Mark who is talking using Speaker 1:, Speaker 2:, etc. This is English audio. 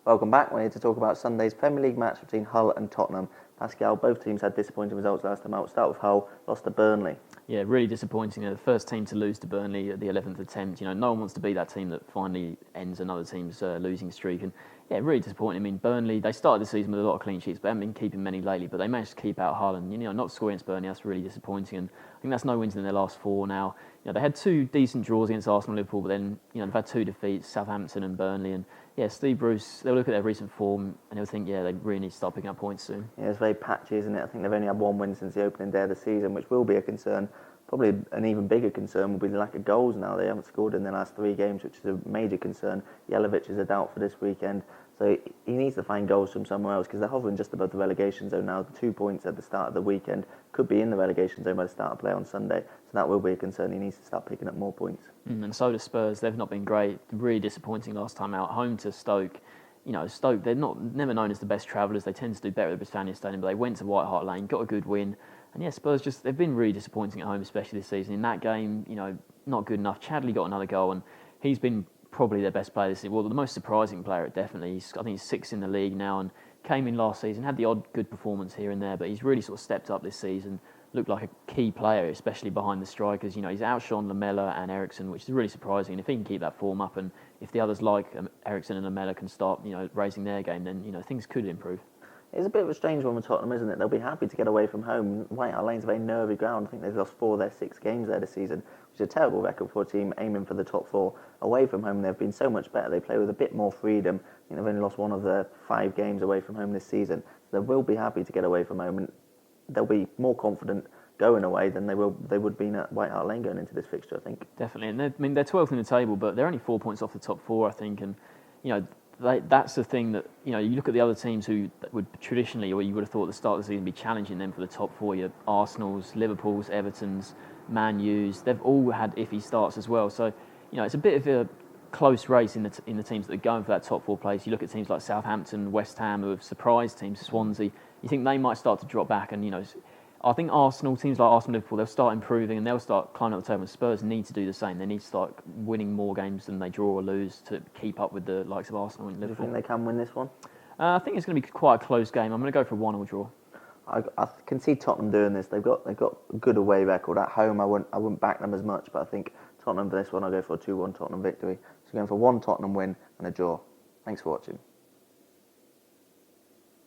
Speaker 1: Welcome back. We're here to talk about Sunday's Premier League match between Hull and Tottenham. Pascal, both teams had disappointing results last time out. We'll start with Hull, lost to Burnley.
Speaker 2: Yeah, really disappointing. The first team to lose to Burnley at the 11th attempt. No one wants to be that team that finally ends another team's losing streak. And yeah, really disappointing. I mean, Burnley, they started the season with a lot of clean sheets, but haven't been keeping many lately. But they managed to keep out Hull, and not scoring against Burnley, that's really disappointing. And I think that's no wins in their last four now. They had two decent draws against Arsenal and Liverpool, but then they've had two defeats, Southampton and Burnley. And yeah, Steve Bruce, they'll look at their recent form and they'll think, they really need to start picking up points soon.
Speaker 1: Yeah, it's very patchy, isn't it? I think they've only had one win since the opening day of the season, which will be a concern. Probably an even bigger concern will be the lack of goals now. They haven't scored in their last three games, which is a major concern. Jelavic is a doubt for this weekend. So he needs to find goals from somewhere else because they're hovering just above the relegation zone now. 2 points at the start of the weekend, could be in the relegation zone by the start of play on Sunday. So that will be a concern. He needs to start picking up more points.
Speaker 2: And so do Spurs. They've not been great. Really disappointing last time out. Home to Stoke. Stoke, they're never known as the best travellers. They tend to do better at the Britannia Stadium, but they went to White Hart Lane, got a good win. And yeah, Spurs they've been really disappointing at home, especially this season. In that game, not good enough. Chadley got another goal, and he's been probably their best player this season. Well, the most surprising player, definitely. I think he's sixth in the league now, and came in last season, had the odd good performance here and there, but he's really sort of stepped up this season. Looked like a key player, especially behind the strikers. He's outshone Lamela and Eriksen, which is really surprising. And if he can keep that form up, and if the others like Eriksen and Lamela can start, raising their game, then things could improve.
Speaker 1: It's a bit of a strange one with Tottenham, isn't it? They'll be happy to get away from home. White Hart Lane's a very nervy ground. I think they've lost 4 of their 6 games there this season, which is a terrible record for a team aiming for the top 4. Away from home, they've been so much better. They play with a bit more freedom. I think they've only lost 1 of their 5 games away from home this season. So they will be happy to get away from home, and they'll be more confident going away than they would be at White Hart Lane going into this fixture, I think.
Speaker 2: Definitely, and they're 12th in the table, but they're only 4 points off the top 4, I think, and that's the thing that you look at the other teams who would traditionally, or you would have thought at the start of the season, be challenging them for the top 4. Your Arsenal's, Liverpool's, Everton's, Man U's, they've all had iffy starts as well. So it's a bit of a close race in the teams that are going for that top 4 place. You look at teams like Southampton, West Ham, who have surprised teams, Swansea. You think they might start to drop back, and I think teams like Arsenal, Liverpool, they'll start improving and they'll start climbing up the table. And Spurs need to do the same. They need to start winning more games than they draw or lose to keep up with the likes of Arsenal and Liverpool.
Speaker 1: Do you think they can win this one?
Speaker 2: I think it's going to be quite a close game. I'm going to go for a 1-1 draw.
Speaker 1: I can see Tottenham doing this. They've got a good away record at home. I wouldn't back them as much, but I think Tottenham for this one, I'll go for a 2-1 Tottenham victory. So going for 1 Tottenham win and a draw. Thanks for watching.